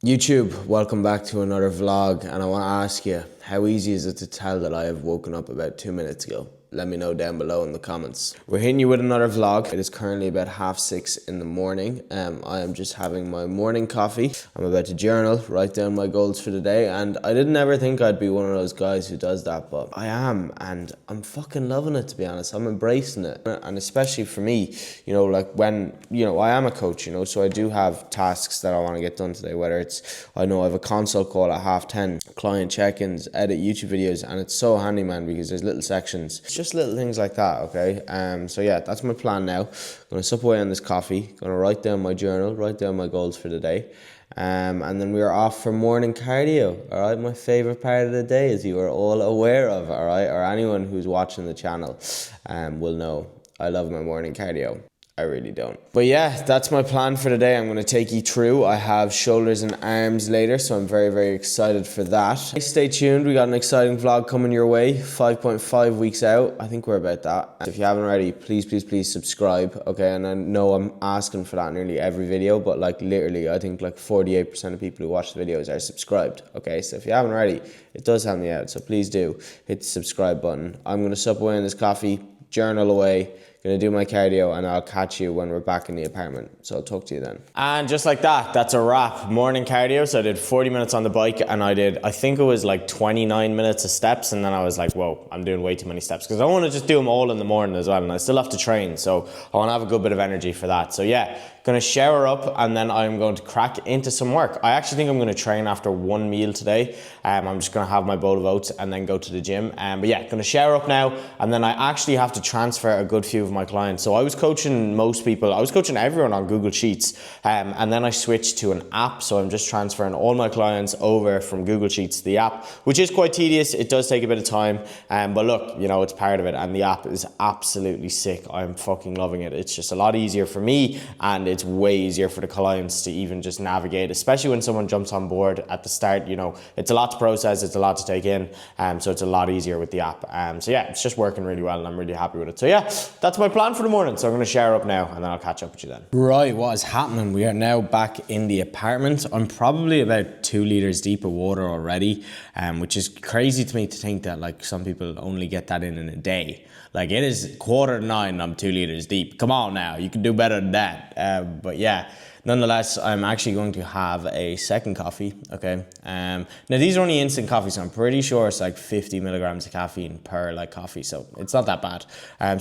YouTube, welcome back to another vlog, and I want to ask you, how easy is it to tell that I have woken up about 2 minutes ago? Let me know down below in the comments. We're hitting you with another vlog. It is currently about 6:30 in the morning. I am just having my morning coffee. I'm about to journal, write down my goals for the day, and I didn't ever think I'd be one of those guys who does that, but I am, and I'm fucking loving it, to be honest. I'm embracing it, and especially for me, you know, like when, you know, I am a coach, you know, so I do have tasks that I want to get done today, whether it's, I know I have a consult call at 10:30, client check-ins, edit YouTube videos, and it's so handy, man, because there's little sections. It's just little things like that, okay? So yeah, that's my plan now. I'm gonna sup away on this coffee, gonna write down my journal, write down my goals for the day, and then we are off for morning cardio, all right? My favorite part of the day, as you are all aware of, all right? Or anyone who's watching the channel will know I love my morning cardio. I really don't. But yeah, that's my plan for the day. I'm going to take you through. I have shoulders and arms later, so I'm very, very excited for that. Stay tuned. We got an exciting vlog coming your way. 5.5 weeks out. I think we're about that. If you haven't already, please subscribe. Okay, and I know I'm asking for that in nearly every video, but like literally, I think like 48% of people who watch the videos are subscribed. Okay, so if you haven't already, it does help me out. So please do hit the subscribe button. I'm going to sup away on this coffee, journal away, gonna do my cardio, and I'll catch you when we're back in the apartment. So I'll talk to you then. And just like that, that's a wrap. Morning cardio. So I did 40 minutes on the bike, and I think it was like 29 minutes of steps, and then I was like, whoa, I'm doing way too many steps, because I want to just do them all in the morning as well, and I still have to train, so I want to have a good bit of energy for that. So yeah, gonna shower up, and then I'm going to crack into some work. I actually think I'm gonna train after one meal today. I'm just gonna have my bowl of oats and then go to the gym. But yeah, gonna shower up now, and then I actually have to transfer a good few of my clients. So I was coaching most people, I was coaching everyone on Google Sheets, and then I switched to an app. So I'm just transferring all my clients over from Google Sheets to the app, which is quite tedious. It does take a bit of time, but look, you know, it's part of it, and the app is absolutely sick. I'm fucking loving it. It's just a lot easier for me, and it's way easier for the clients to even just navigate, especially when someone jumps on board at the start. You know, it's a lot to process, it's a lot to take in, so it's a lot easier with the app. So yeah, it's just working really well, and I'm really happy with it. So yeah, that's my plan for the morning. So I'm going to shower up now, and then I'll catch up with you then. Right, what is happening? We are now back in the apartment. I'm probably about 2 liters deep of water already, which is crazy to me to think that like some people only get that in a day. Like, it is 8:45, I'm 2 liters deep. Come on now, you can do better than that. But yeah, nonetheless, I'm actually going to have a second coffee, okay? Now, these are only instant coffees, so I'm pretty sure it's like 50 milligrams of caffeine per like coffee, so it's not that bad.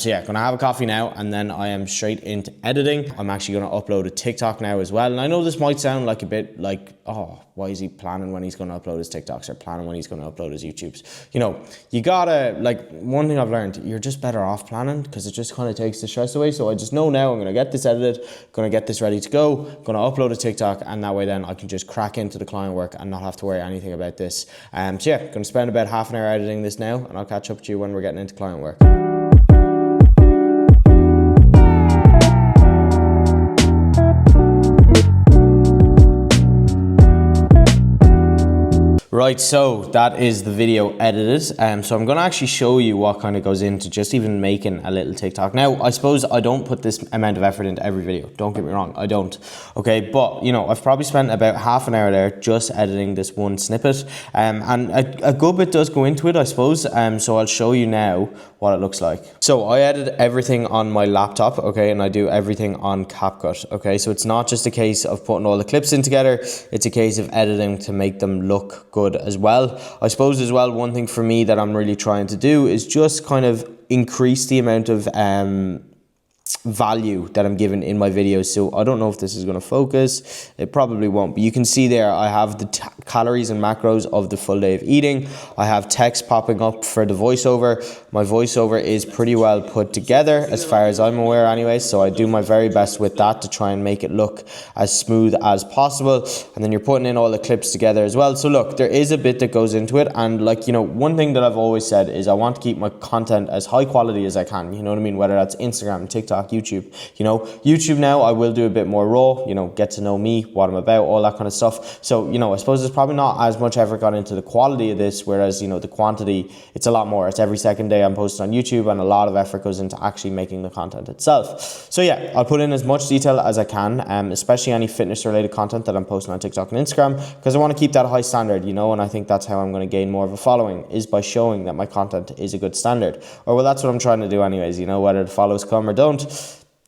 So yeah, gonna have a coffee now, and then I am straight into editing. I'm actually gonna upload a TikTok now as well, and I know this might sound like a bit like, oh, why is he planning when he's gonna upload his TikToks, or planning when he's gonna upload his YouTubes? You know, you gotta, like, one thing I've learned, you're just better off planning, because it just kind of takes the stress away. So I just know now I'm gonna get this edited, gonna get this ready to go, gonna upload a TikTok, and that way then I can just crack into the client work and not have to worry anything about this. So yeah, gonna spend about half an hour editing this now, and I'll catch up with you when we're getting into client work. Right, so that is the video edited. So I'm going to actually show you what kind of goes into just even making a little TikTok. Now, I suppose I don't put this amount of effort into every video. Don't get me wrong, I don't. Okay, but you know, I've probably spent about half an hour there just editing this one snippet. And a good bit does go into it, I suppose. So I'll show you now what it looks like. So I edit everything on my laptop, okay, and I do everything on CapCut, okay? So it's not just a case of putting all the clips in together, it's a case of editing to make them look good as well. I suppose as well, one thing for me that I'm really trying to do is just kind of increase the amount of value that I'm given in my videos. So I don't know if this is going to focus, it probably won't, but you can see there I have the calories and macros of the full day of eating. I have text popping up for the voiceover. My voiceover is pretty well put together as far as I'm aware anyway, so I do my very best with that to try and make it look as smooth as possible. And then you're putting in all the clips together as well. So look, there is a bit that goes into it, and like, you know, one thing that I've always said is I want to keep my content as high quality as I can, you know what I mean, whether that's Instagram, TikTok, TikTok, YouTube. You know, YouTube now I will do a bit more raw, you know, get to know me, what I'm about, all that kind of stuff. So, you know, I suppose there's probably not as much effort gone into the quality of this, whereas, you know, the quantity, it's a lot more. It's every second day I'm posting on YouTube, and a lot of effort goes into actually making the content itself. So yeah, I'll put in as much detail as I can, especially any fitness related content that I'm posting on TikTok and Instagram, because I want to keep that high standard, you know, and I think that's how I'm going to gain more of a following, is by showing that my content is a good standard. Or well, that's what I'm trying to do anyways, you know, whether the follows come or don't,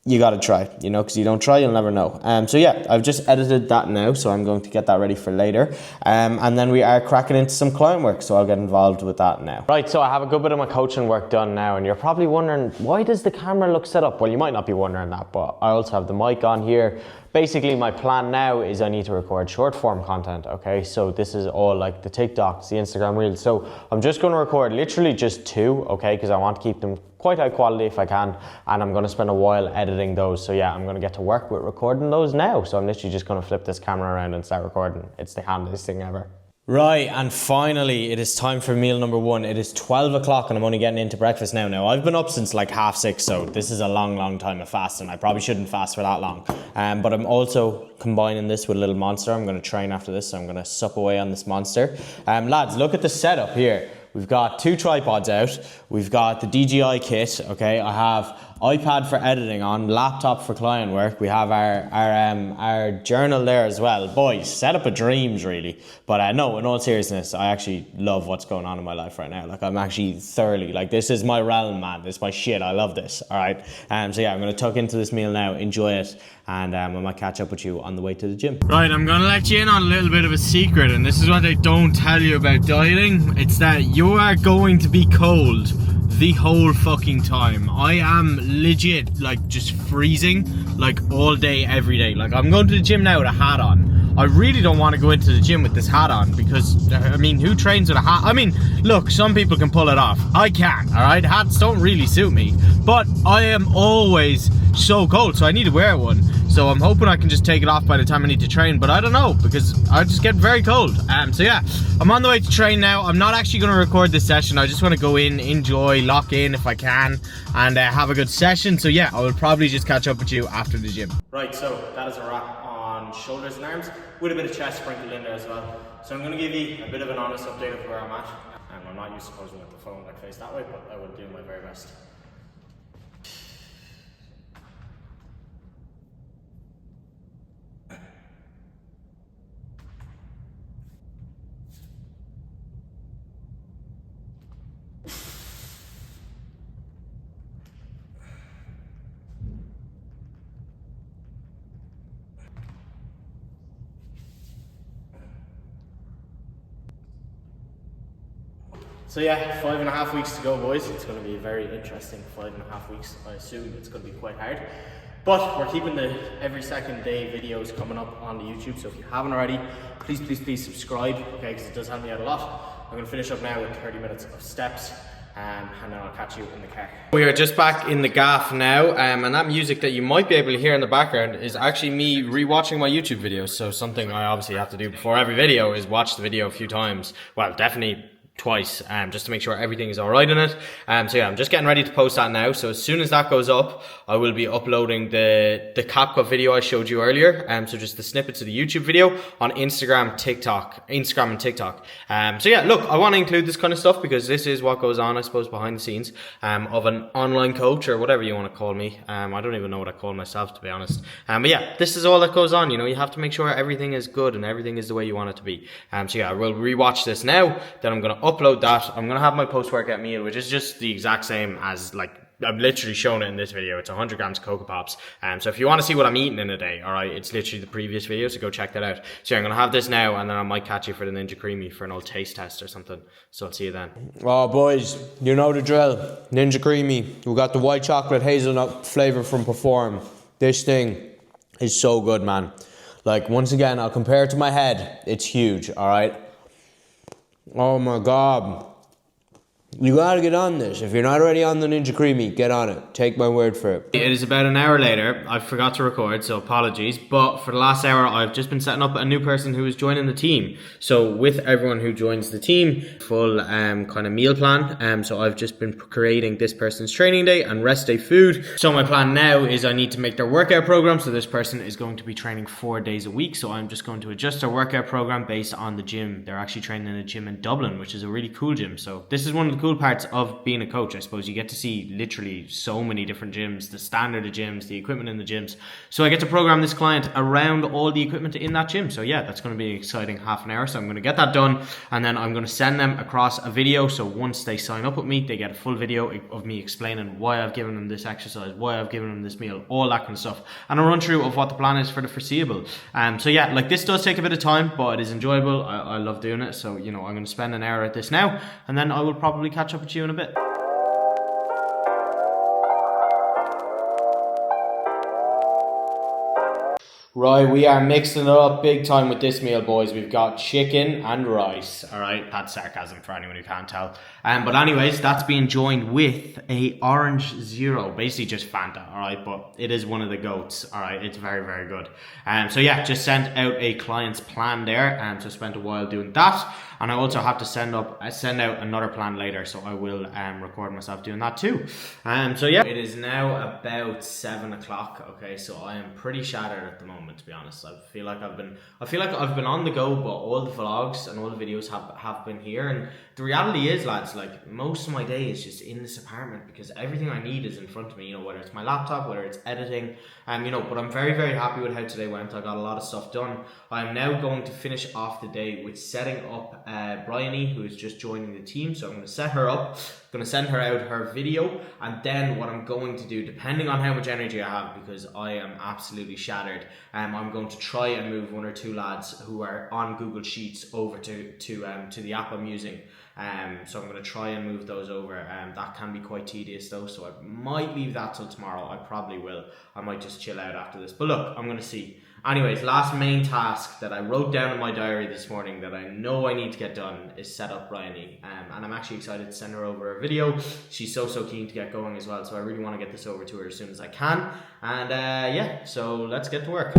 you got to try, you know, because you don't try, you'll never know. So yeah, I've just edited that now, so I'm going to get that ready for later. And then we are cracking into some client work, so I'll get involved with that now. Right, so I have a good bit of my coaching work done now, and you're probably wondering, why does the camera look set up? Well, you might not be wondering that, but I also have the mic on here. Basically, my plan now is I need to record short form content, okay? So this is all like the TikToks, the Instagram Reels. So I'm just gonna record literally just 2, okay? Because I want to keep them quite high quality if I can, and I'm gonna spend a while editing those. So yeah, I'm gonna get to work with recording those now. So I'm literally just gonna flip this camera around and start recording. It's the handiest thing ever. Right, and finally it is time for meal number 1. It is 12 o'clock and I'm only getting into breakfast now. Now, I've been up since like 6:30, so this is a long time of fasting. I probably shouldn't fast for that long. But I'm also combining this with a little Monster. I'm going to train after this, so I'm going to sup away on this Monster. Lads, look at the setup here. We've got 2 tripods out. We've got the DJI kit, okay? I have iPad for editing on, laptop for client work. We have our journal there as well. Boys, setup of dreams, really. But no, in all seriousness, I actually love what's going on in my life right now. Like, I'm actually thoroughly, like, this is my realm, man. This is my shit. I love this, all right? So yeah, I'm going to tuck into this meal now, enjoy it, and I might catch up with you on the way to the gym. Right, I'm going to let you in on a little bit of a secret, and this is what they don't tell you about dieting. It's that you are going to be cold the whole fucking time. I am legit like just freezing like all day, every day. Like, I'm going to the gym now with a hat on. I really don't want to go into the gym with this hat on because, I mean, who trains with a hat? I mean, look, some people can pull it off. I can't, all right? Hats don't really suit me, but I am always so cold, so I need to wear one. So I'm hoping I can just take it off by the time I need to train, but I don't know because I just get very cold. So yeah, I'm on the way to train now. I'm not actually going to record this session. I just want to go in, enjoy, lock in if I can, and have a good session. So yeah, I will probably just catch up with you after the gym. Right, so that is a wrap on shoulders and arms with a bit of chest sprinkled in there as well. So I'm going to give you a bit of an honest update of where I'm at. I'm not used to posing with the phone like face that way, but I will do my very best. So yeah, 5.5 weeks to go, boys. It's going to be a very interesting 5.5 weeks. I assume it's going to be quite hard. But we're keeping the every second day videos coming up on the YouTube. So if you haven't already, please subscribe, okay, because it does help me out a lot. I'm going to finish up now with 30 minutes of steps. And then I'll catch you in the car. We are just back in the gaff now, and that music that you might be able to hear in the background is actually me rewatching my YouTube videos. So something I obviously have to do before every video is watch the video a few times. Well, definitely twice, just to make sure everything is all right in it. So yeah, I'm just getting ready to post that now. So as soon as that goes up, I will be uploading the CapCut video I showed you earlier. So just the snippets of the YouTube video on Instagram and TikTok. So yeah, look, I want to include this kind of stuff because this is what goes on, I suppose, behind the scenes of an online coach or whatever you want to call me. I don't even know what I call myself, to be honest. But yeah, this is all that goes on. You know, you have to make sure everything is good and everything is the way you want it to be. So yeah, I will rewatch this now. Then I'm going to upload that. I'm gonna have my post-workout meal, which is just the exact same as, like, I've literally shown it in this video. It's 100 grams of Cocoa Pops. So if you want to see what I'm eating in a day, all right, it's literally the previous video, so go check that out. So yeah, I'm gonna have this now, and then I might catch you for the Ninja Creamy for an old taste test or something. So I'll see you then. Oh, boys, you know the drill. Ninja Creamy. We got the white chocolate hazelnut flavor from Perform. This thing is so good, man. Like, once again, I'll compare it to my head. It's huge, all right. Oh my God. You gotta get on this. If you're not already on the Ninja Creamy, get on it. Take my word for it. It is about an hour later. I forgot to record, so apologies. But for the last hour, I've just been setting up a new person who is joining the team. So with everyone who joins the team, full kind of meal plan. So I've just been creating this person's training day and rest day food. So my plan now is I need to make their workout program. So this person is going to be training 4 days a week. So I'm just going to adjust their workout program based on the gym. They're actually training in a gym in Dublin, which is a really cool gym. So this is one of the cool parts of being a coach, I suppose. You get to see literally so many different gyms, the standard of gyms, the equipment in the gyms. So I get to program this client around all the equipment in that gym. So yeah, that's going to be an exciting half an hour. So I'm going to get that done, and then I'm going to send them across a video. So once they sign up with me, they get a full video of me explaining why I've given them this exercise, why I've given them this meal, all that kind of stuff, and a run through of what the plan is for the foreseeable. So yeah, like, this does take a bit of time, but it is enjoyable. I love doing it. So, you know, I'm going to spend an hour at this now, and then I will probably catch up with you in a bit. Right, we are mixing it up big time with this meal, boys. We've got chicken and rice. All right, that's sarcasm for anyone who can't tell. But anyways, that's being joined with a orange zero, basically just Fanta. All right, but it is one of the goats. All right, it's very, very good. So yeah, just sent out a client's plan there, so spent a while doing that. And I also have to send out another plan later, so I will record myself doing that too. So yeah, it is now about 7 o'clock. Okay, so I am pretty shattered at the moment, to be honest. I feel like I've been on the go, but all the vlogs and all the videos have been here. And the reality is, lads, like, most of my day is just in this apartment because everything I need is in front of me. You know, whether it's my laptop, whether it's editing, you know. But I'm very, very happy with how today went. I got a lot of stuff done. I'm now going to finish off the day with setting up Bryony, who is just joining the team. So I'm going to set her up, going to send her out her video, and then what I'm going to do, depending on how much energy I have, because I am absolutely shattered, I'm going to try and move one or two lads who are on Google Sheets over to the app I'm using. So I'm going to try and move those over. That can be quite tedious though, so I might leave that till tomorrow. I probably will. I might just chill out after this, but look, I'm going to see. Anyways, last main task that I wrote down in my diary this morning that I know I need to get done is set up Bryony. And I'm actually excited to send her over a video. She's so keen to get going as well, so I really want to get this over to her as soon as I can. And yeah, so let's get to work.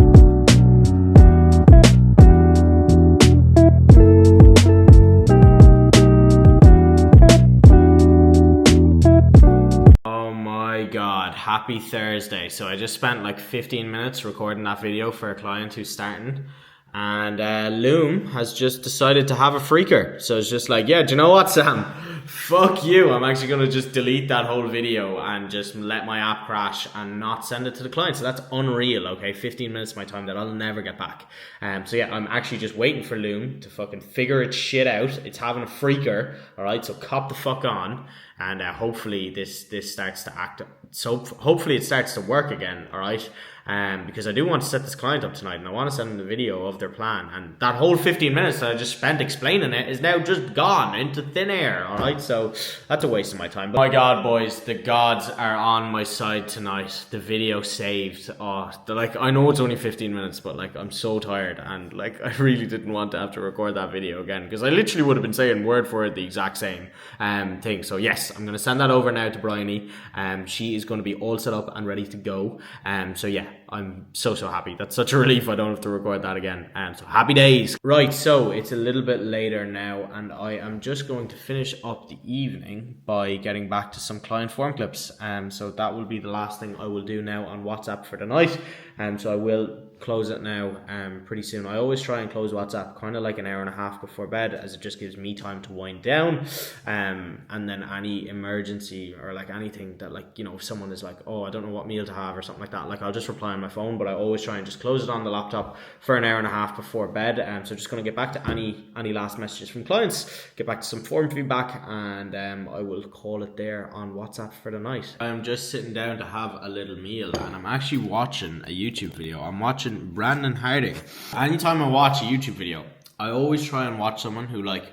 God, happy Thursday. So I just spent like 15 minutes recording that video for a client who's starting, and Loom has just decided to have a freaker. So it's just like, yeah, do you know what, Sam? Fuck you. I'm actually going to just delete that whole video and just let my app crash and not send it to the client. So that's unreal, okay? 15 minutes of my time that I'll never get back. So yeah, I'm actually just waiting for Loom to fucking figure its shit out. It's having a freaker, all right? So cop the fuck on. And hopefully this starts to act. So hopefully it starts to work again, all right? Because I do want to set this client up tonight, and I want to send them the video of their plan. And that whole 15 minutes that I just spent explaining it is now just gone into thin air, all right? So that's a waste of my time. But my God, boys, the gods are on my side tonight. The video saved. Oh, like, I know it's only 15 minutes, but like, I'm so tired, and like, I really didn't want to have to record that video again, because I literally would have been saying word for word the exact same thing. So yes, I'm going to send that over now to Bryony. She is going to be all set up and ready to go. So yeah, I'm so happy. That's such a relief I don't have to record that again. So happy days. Right, so it's a little bit later now, and I am just going to finish up the evening by getting back to some client form clips. So that will be the last thing I will do now on WhatsApp for the night. So I will close it now pretty soon. I always try and close WhatsApp kind of like an hour and a half before bed, as it just gives me time to wind down. And then any emergency or like anything that, like, you know, if someone is like, oh, I don't know what meal to have or something like that, like, I'll just reply on my phone. But I always try and just close it on the laptop for an hour and a half before bed. So just going to get back to any last messages from clients, get back to some form feedback, and I will call it there on WhatsApp for the night. I'm just sitting down to have a little meal, and I'm actually watching a YouTube video. I'm watching Brandon Harding. Anytime I watch a YouTube video, I always try and watch someone who, like,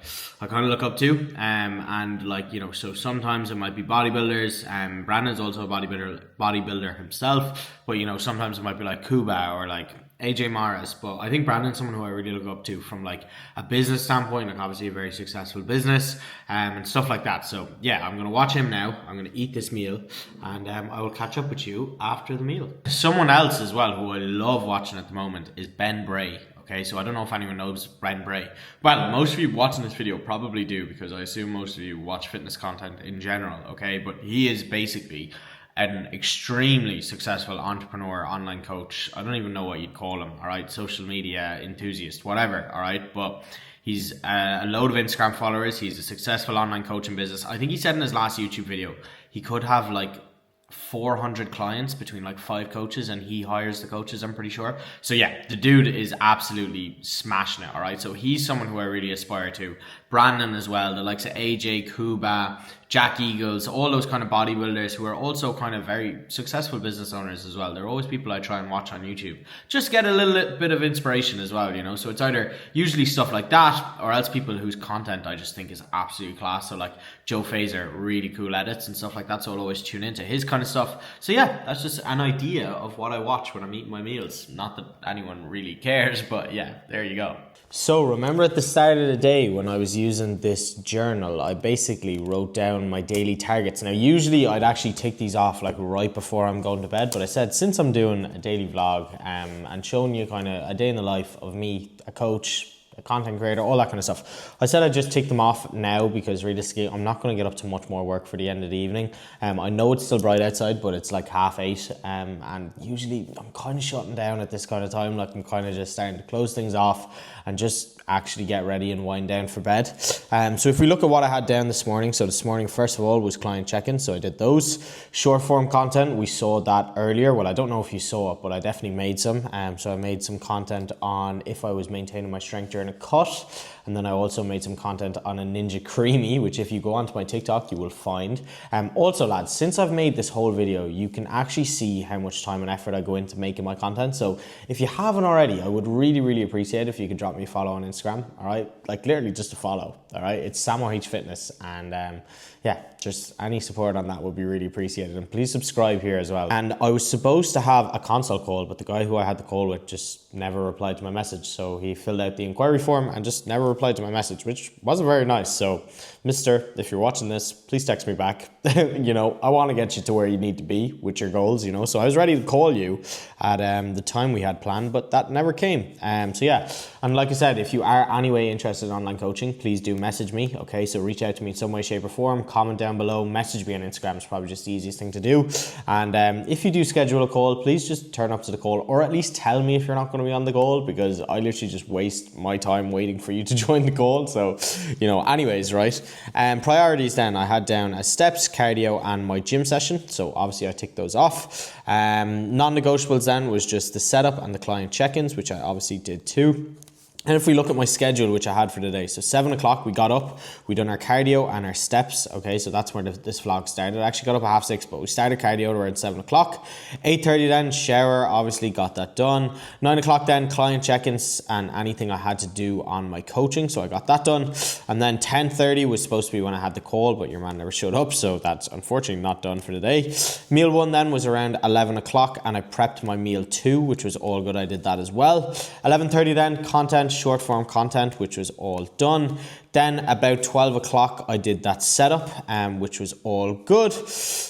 I kind of look up to, and like, you know, so sometimes it might be bodybuilders. Brandon's also a bodybuilder himself, but you know, sometimes it might be like Kuba or like AJ Mares, but I think Brandon's someone who I really look up to from like a business standpoint, like obviously a very successful business and stuff like that. So yeah, I'm gonna watch him now. I'm gonna eat this meal, and I will catch up with you after the meal. Someone else as well who I love watching at the moment is Ben Bray. Okay, so I don't know if anyone knows Ben Bray. Well, most of you watching this video probably do, because I assume most of you watch fitness content in general. Okay, but he is basically an extremely successful entrepreneur, online coach. I don't even know what you'd call him, all right? Social media enthusiast, whatever, all right? But he's a load of Instagram followers. He's a successful online coaching business. I think he said in his last YouTube video, he could have like 400 clients between like 5 coaches, and he hires the coaches, I'm pretty sure. So yeah, the dude is absolutely smashing it, all right? So he's someone who I really aspire to. Brandon as well, the likes of AJ, Kuba, Jack Eagles, all those kind of bodybuilders who are also kind of very successful business owners as well. They're always people I try and watch on YouTube. Just get a little bit of inspiration as well, you know? So it's either usually stuff like that, or else people whose content I just think is absolutely class. So like Joe Fazer, really cool edits and stuff like that. So I'll always tune into his kind of stuff. So yeah, that's just an idea of what I watch when I'm eating my meals. Not that anyone really cares, but yeah, there you go. So remember at the start of the day when I was using this journal, I basically wrote down my daily targets. Now usually I'd actually tick these off like right before I'm going to bed, but I said since I'm doing a daily vlog and showing you kind of a day in the life of me, a coach, a content creator, all that kind of stuff, I said I'd just tick them off now, because realistically I'm not going to get up to much more work for the end of the evening. I know it's still bright outside, but it's like 8:30, and usually I'm kind of shutting down at this kind of time. Like I'm kind of just starting to close things off and just actually get ready and wind down for bed. So if we look at what I had down this morning, so this morning first of all was client check-ins, so I did those. Short form content, we saw that earlier. Well, I don't know if you saw it, but I definitely made some. So I made some content on if I was maintaining my strength during a cut, and then I also made some content on a Ninja Creamy, which if you go onto my TikTok you will find. Also lads, since I've made this whole video, you can actually see how much time and effort I go into making my content. So if you haven't already, I would really appreciate it if you could drop me a follow on Instagram, all right? Like literally just a follow, all right? It's SamoH Fitness, and yeah, just any support on that would be really appreciated. And please subscribe here as well. And I was supposed to have a consult call, but the guy who I had the call with just never replied to my message. So he filled out the inquiry form and just never replied to my message, which wasn't very nice. So mister, if you're watching this, please text me back. You know, I want to get you to where you need to be with your goals, you know? So I was ready to call you at the time we had planned, but that never came. So yeah, and like I said, if you are anyway interested in online coaching, please do message me, okay? So reach out to me in some way, shape or form, comment down below, message me on Instagram is probably just the easiest thing to do. And if you do schedule a call, please just turn up to the call, or at least tell me if you're not going to be on the call, because I literally just waste my time waiting for you to join the call. So, you know, anyways, right? Priorities then, I had down as steps, cardio and my gym session. So obviously I ticked those off. Non-negotiables then was just the setup and the client check-ins, which I obviously did too. And if we look at my schedule, which I had for the day, so 7 o'clock we got up, we done our cardio and our steps, okay, so that's where this vlog started. I actually got up at 6:30, but we started cardio around 7 o'clock. 8:30 then, shower, obviously got that done. 9 o'clock then, client check-ins and anything I had to do on my coaching, so I got that done. And then 10:30 was supposed to be when I had the call, but your man never showed up, so that's unfortunately not done for the day. Meal 1 then was around 11 o'clock, and I prepped my meal 2, which was all good, I did that as well. 11:30 then, content, short form content, which was all done. Then about 12 o'clock I did that setup, which was all good.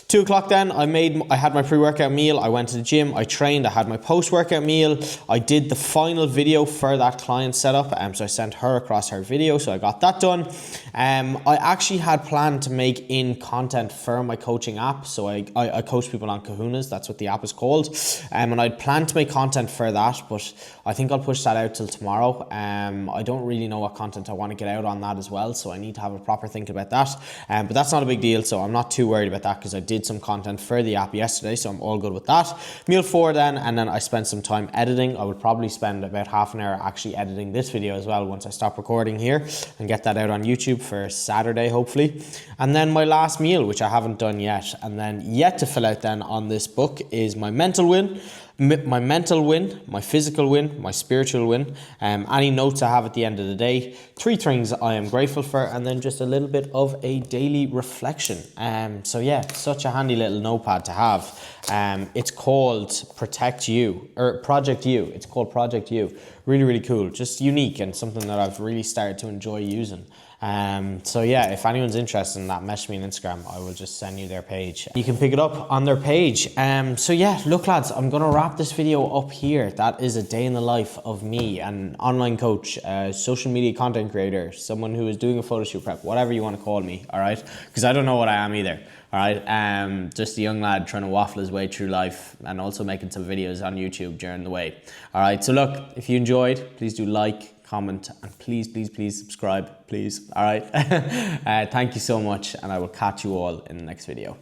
2 o'clock then I had my pre-workout meal, I went to the gym, I trained, I had my post-workout meal, I did the final video for that client setup, so I sent her across her video, so I got that done. I actually had planned to make in content for my coaching app, so I coach people on Kahunas, that's what the app is called, and I'd planned to make content for that, but I think I'll push that out till tomorrow. I don't really know what content I want to get out on that as well, so I need to have a proper think about that, but that's not a big deal, so I'm not too worried about that because I did some content for the app yesterday, so I'm all good with that. Meal 4 then, and then I spent some time editing. I would probably spend about half an hour actually editing this video as well once I stop recording here and get that out on YouTube for Saturday hopefully. And then my last meal, which I haven't done yet, and then yet to fill out then on this book is my mental win. my mental win, my physical win, my spiritual win, any notes I have at the end of the day, 3 things I am grateful for, and then just a little bit of a daily reflection. So yeah, such a handy little notepad to have. It's called Project You. It's called Project You. Really, really cool. Just unique and something that I've really started to enjoy using. So yeah, if anyone's interested in that, message me on Instagram. I will just send you their page. You can pick it up on their page. So yeah, look lads, I'm gonna wrap this video up here. That is a day in the life of me, an online coach, social media content creator, someone who is doing a photo shoot prep, whatever you want to call me, all right? Because I don't know what I am either, all right? Just a young lad trying to waffle his way through life and also making some videos on YouTube during the way. All right, so look, if you enjoyed, please do like, comment, and please subscribe, please. All right. Thank you so much, and I will catch you all in the next video.